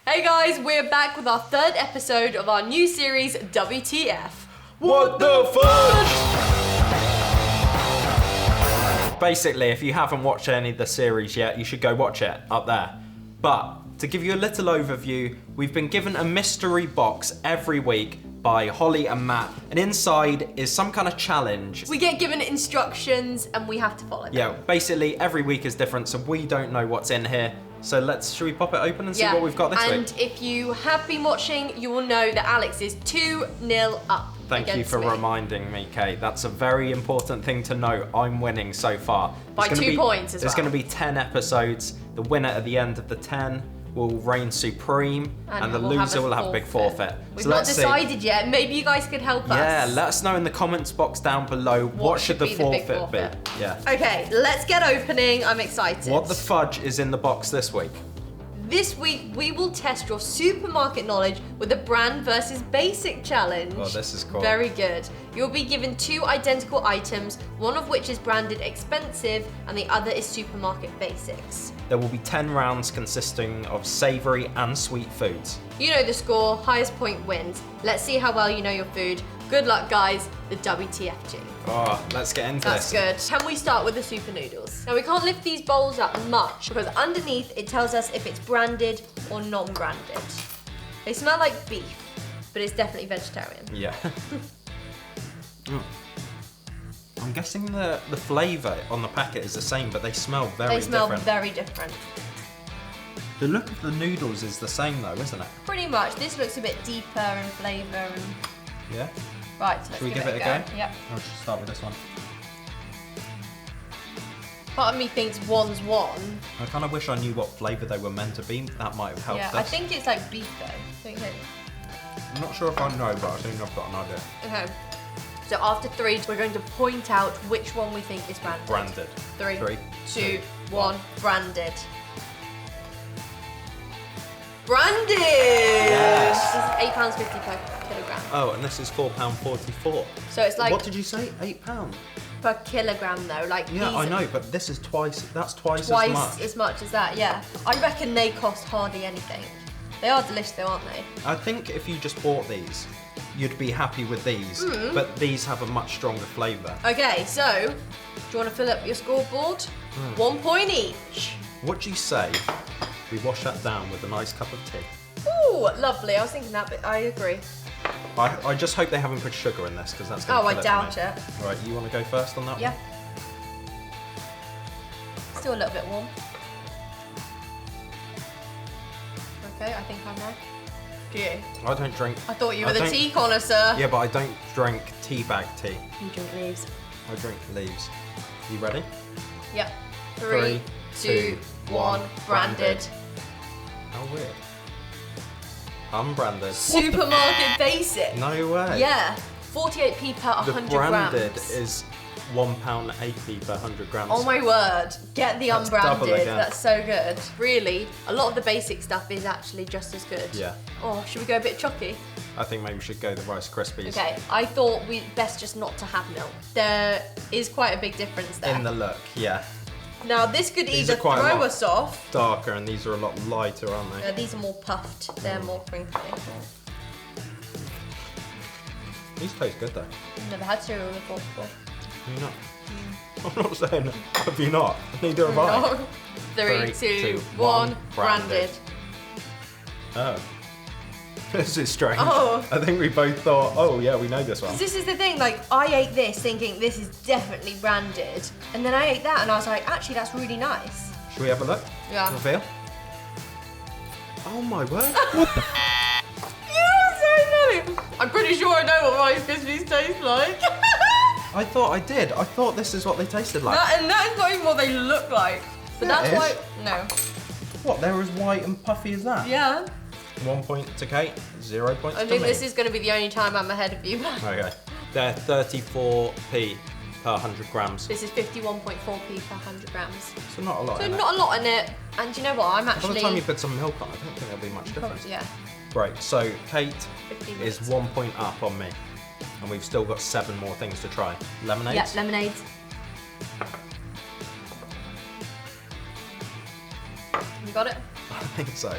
Hey guys, we're back with our third episode of our new series, WTF. What the fudge? Basically, if you haven't watched any of the series yet, you should go watch it up there. But to give you a little overview, we've been given a mystery box every week by Holly and Matt, and inside is some kind of challenge. We get given instructions and we have to follow them. Yeah, basically every week is different, so we don't know what's in here. So should we pop it open and see what we've got this week? And if you have been watching, you will know that Alex is 2-0 up. Thank you for reminding me, Kate. That's a very important thing to know. I'm winning so far. By 2 points as well. There's going to be 10 episodes. The winner at the end of the 10 will reign supreme, and the loser will have a big forfeit. We've not decided yet. Maybe you guys could help us. Yeah, let us know in the comments box down below what should the forfeit be. Yeah. Okay, let's get opening. I'm excited. What the fudge is in the box this week? This week, we will test your supermarket knowledge with a brand versus basic challenge. Oh, this is cool. Very good. You'll be given 2 identical items, one of which is branded expensive and the other is supermarket basics. There will be 10 rounds consisting of savoury and sweet foods. You know the score, highest point wins. Let's see how well you know your food. Good luck, guys. The WTF team. Oh, let's get into this. That's good. Can we start with the super noodles? Now we can't lift these bowls up much because underneath it tells us if it's branded or non-branded. They smell like beef, but it's definitely vegetarian. Yeah. I'm guessing the flavour on the packet is the same, but they smell very different. They smell very different. The look of the noodles is the same though, isn't it? Pretty much. This looks a bit deeper in flavour and... Yeah? Right, so let's give it a go? Yep. I'll just start with this one. Part of me thinks one's one. I kind of wish I knew what flavour they were meant to be. That might have helped us. I think it's like beef though. I'm not sure if I know, but I think I've got an idea. Okay. So after 3, we're going to point out which one we think is branded. Branded. 3, 2, 1, branded. Branded! Yes! This is £8.50 per kilogram. Oh, and this is £4.44. So it's like... What did you say? £8? Per kilogram though, like yeah, these... I know, but this is twice as much. Twice as much as that, yeah. I reckon they cost hardly anything. They are delicious though, aren't they? I think if you just bought these, you'd be happy with these, but these have a much stronger flavour. Okay, so, do you want to fill up your scoreboard? 1 point each. What do you say we wash that down with a nice cup of tea? Ooh, lovely. I was thinking that, but I agree. I just hope they haven't put sugar in this, because that's going to I doubt it. All right, you want to go first on that one? Yeah. Still a little bit warm. Okay, I think I'm right. Do you? I don't drink. I thought you were the tea connoisseur. Yeah, but I don't drink tea bag tea. You drink leaves. I drink leaves. You ready? Yep. 3, 2, 1, branded. How weird. Unbranded. Supermarket basic. No way. Yeah. 48p per 100 grams. The branded is £1.80 per 100 grams. Oh my word. Get the That's unbranded. That's so good. Really, a lot of the basic stuff is actually just as good. Yeah. Oh, should we go a bit chalky? I think maybe we should go the Rice Krispies. Okay, I thought we best just not to have milk. There is quite a big difference there. In the look, yeah. Now this could either throw us off. Darker, and these are a lot lighter, aren't they? These are more puffed. They're more crinkly. These taste good though. I've never had cereal before. Have you not? I'm not saying have you not. Neither have I. 3, 2, 1, branded. Oh. This is strange. Oh. I think we both thought, oh yeah, we know this one. This is the thing, like, I ate this thinking this is definitely branded, and then I ate that and I was like, actually, that's really nice. Should we have a look? Yeah. Reveal? Oh my word. What the You're so funny. I'm pretty sure I know what Rice Krispies taste like. I thought I did. I thought this is what they tasted like. And that is not even what they look like. But Yeah, that's why, no. What, they're as white and puffy as that? Yeah. 1 point to Kate, 0 points to me. I think this is going to be the only time I'm ahead of you. Okay. They're 34p per 100 grams. This is 51.4p per 100 grams. So not a lot So in not a lot in it. And you know what, I'm actually... By the time you put some milk on, I don't think there'll be much difference. Yeah. Right, so Kate is 1 point up on me. And we've still got 7 more things to try. Lemonades? Yeah, lemonades. You got it? think so.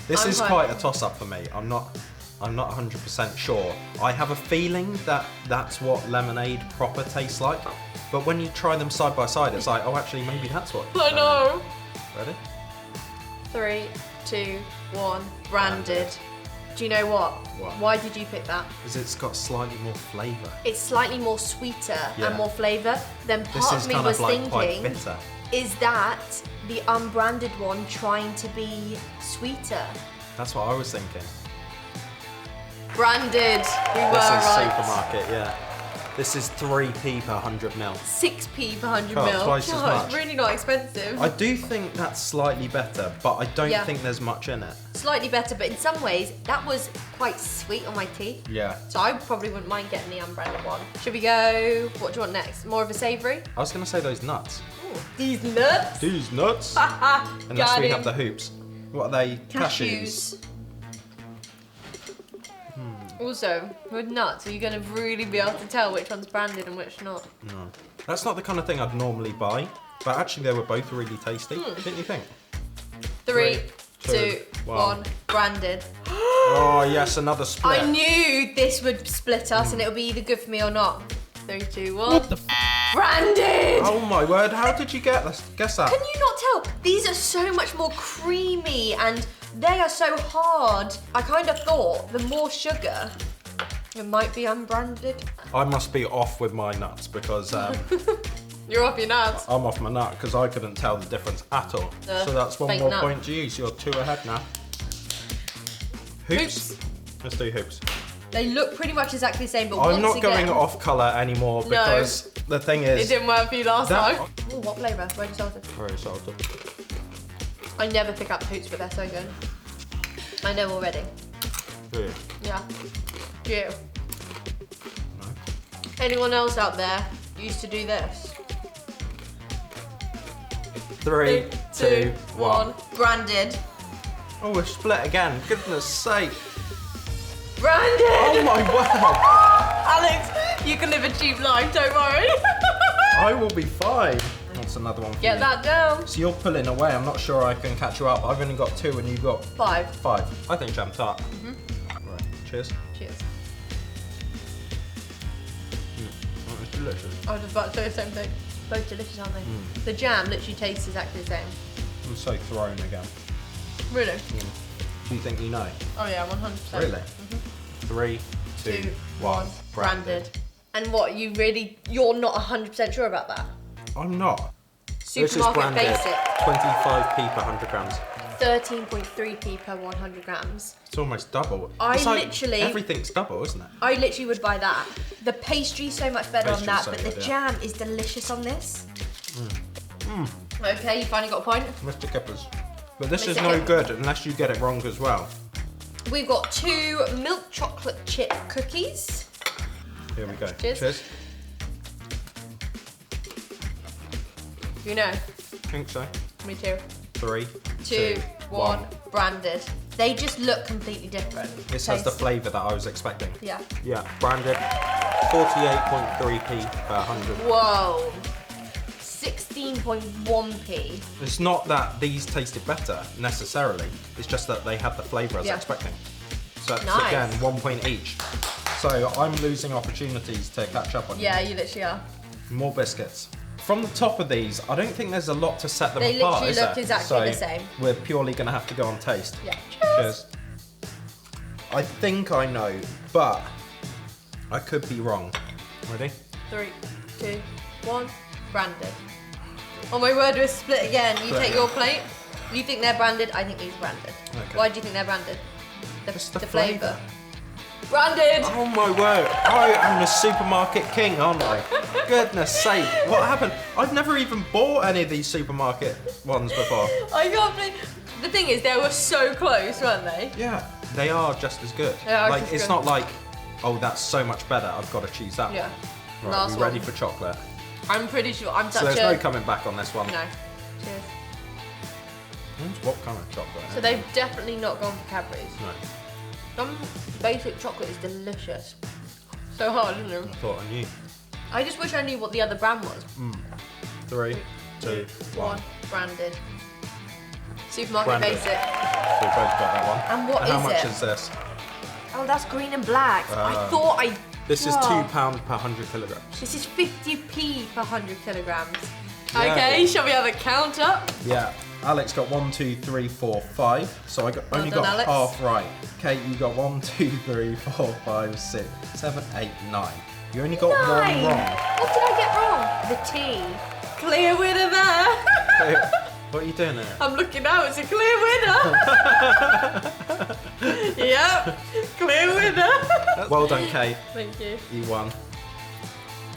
This is quite a toss-up for me. I'm not 100% sure. I have a feeling that that's what lemonade proper tastes like. But when you try them side by side, it's like, oh, actually, maybe that's what. I know. Ready? 3, 2, 1. Branded. Do you know what? What? Why did you pick that? Because it's got slightly more flavour. It's slightly more sweeter and more flavour. Then This part is of me kind was of like quite thinking, bitter. is that the unbranded one trying to be sweeter? That's what I was thinking. Branded. We were This is right. supermarket, yeah. This is 3p per 100 mil. 6p per 100 Oh, mil. twice as much. It's really not expensive. I do think that's slightly better, but I don't think there's much in it. Slightly better, but in some ways, that was quite sweet on my teeth. Yeah. So I probably wouldn't mind getting the unbranded one. Should we go, what do you want next? More of a savoury? I was going to say those nuts. Ooh, these nuts? These nuts? Haha, Unless got we him. have the hoops. What are they? Cashews. Also, with nuts, are you going to really be able to tell which one's branded and which not? No. That's not the kind of thing I'd normally buy, but actually they were both really tasty, didn't you think? 3, 2, 2, 1. Branded. Oh yes, another split. I knew this would split us and it would be either good for me or not. 3, 2, 1. What the Branded! Oh my word, how did you guess that? Can you not tell? These are so much more creamy and they are so hard. I kind of thought the more sugar, it might be unbranded. I must be off with my nuts because You're off your nuts. I'm off my nut because I couldn't tell the difference at all. So that's one fake more nut. point to you, so you're 2 ahead now. Hoops. Let's do hoops. They look pretty much exactly the same, but I'm once not going again, off colour anymore because the thing is... it didn't work for you last that- time. Ooh, what flavour? Very salted. Very salted. I never pick up hoops, but they're so good. I know already. Really? Yeah. You. No. Anyone else out there used to do this? 3, 2, 1. Branded. Oh, we're split again. Goodness sake. Branded! Oh my word. Alex, you can live a cheap life, don't worry. I will be fine. That's another one for Get you. that down. So you're pulling away. I'm not sure I can catch you up. I've only got 2 and you've got 5. 5. I think jam tart. Right. Cheers. Cheers. Oh, it's delicious. I was about to say the same thing. Both delicious, aren't they? The jam literally tastes exactly the same. I'm so thrown again. Really? Do you think you know? Oh yeah, 100%. Really? 3, 2, 1. Branded. And what, you're not 100% sure about that? I'm not. Supermarket this is branded. basic. 25p per 100 grams. 13.3p per 100 grams. It's almost double. I It's like literally- everything's double, isn't it? I literally would buy that. The pastry's so much better on Pastry's that, so but good, the yeah. jam is delicious on this. Okay, you finally got a point. Mr. Kippers. But this Mr. is no Kippers. good unless you get it wrong as well. We've got 2 milk chocolate chip cookies. Here we go. Cheers. You know, Think so. me too. 3, 2, 1, branded. They just look completely different. This has the Taste. flavour that I was expecting. Yeah. Yeah, branded. 48.3p per 100. Whoa. 16.1p. It's not that these tasted better necessarily. It's just that they had the flavour I was Yeah. expecting. So that's Nice. again 1 point each. So I'm losing opportunities to catch up on Yeah, you literally are. you. More biscuits. From the top of these, I don't think there's a lot to set them They apart, literally is look there? exactly So the same. We're purely going to have to go on taste. Yeah. Cheers. I think I know, but I could be wrong. Ready? 3, 2, 1, branded. Oh my word, we're split again. You Split take again. your plate. You think they're branded, I think these are branded. Okay. Why do you think they're branded? Just the flavour. flavour. Branded! Oh my word, I am the supermarket king, aren't I? Goodness sake, what happened? I've never even bought any of these supermarket ones before. I can't believe. The thing is, they were so close, weren't they? Yeah, they are just as good. They are like, just it's good. not like, oh, that's so much better, I've got to choose that Yeah. one. Right, Last we ready one. for chocolate? I'm pretty sure. I'm So such there's a. no coming back on this one. No. Cheers. What kind of chocolate? So they've definitely not gone for Cadbury's. No, Some basic chocolate is delicious. So hard, isn't I it? thought I knew. I just wish I knew what the other brand was. 3, 2, 1. Branded. Supermarket Branded. Basic. We both got that one. And what How is much it? is this? Oh, that's green and black. I thought I... This is Oh. £2 per 100 kilograms. This is 50p per 100 kilograms. Yeah. Okay, shall we have a count up? Yeah. Alex got 1, 2, 3, 4, 5. So I only done, got Alex. half right. Kate, you got 1, 2, 3, 4, 5, 6, 7, 8, 9. You only got 1 9. wrong. What did I get wrong? The T. Clear winner there. What are you doing there? I'm looking out, it's a clear winner. Yep, clear winner. Well done, Kate. Thank you. You won.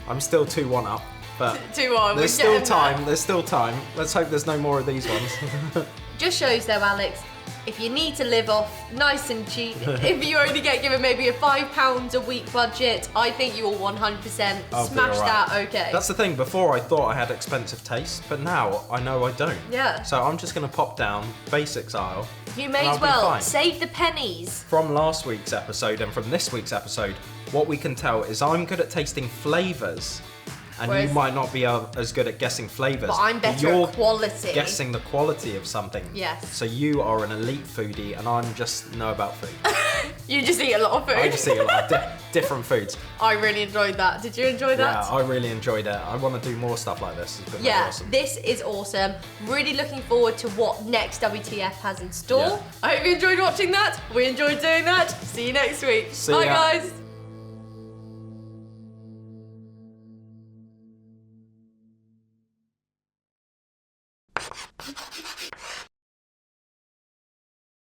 I'm still 2-1 up, but 2-1. there's still time. There's still time. Let's hope there's no more of these ones. Just shows though, Alex, if you need to live off nice and cheap, if you only get given maybe a £5 a week budget, I think you will 100% I'll be smash alright. that okay. That's the thing. Before I thought I had expensive taste, but now I know I don't. Yeah. So I'm just gonna pop down basics aisle. You and may I'll as be well fine. save the pennies. From last week's episode and from this week's episode, what we can tell is I'm good at tasting flavours, and Whereas- you might not be as good at guessing flavours. But I'm better you're at quality. guessing the quality of something. Yes. So you are an elite foodie, and I'm just know about food. You just eat a lot of food. I just eat a lot of different foods. I really enjoyed that. Did you enjoy that? Yeah, I really enjoyed it. I want to do more stuff like this. It's been really Yeah, awesome. this is awesome. Really looking forward to what next WTF has in store. Yeah. I hope you enjoyed watching that. We enjoyed doing that. See you next week. See Bye, ya. guys.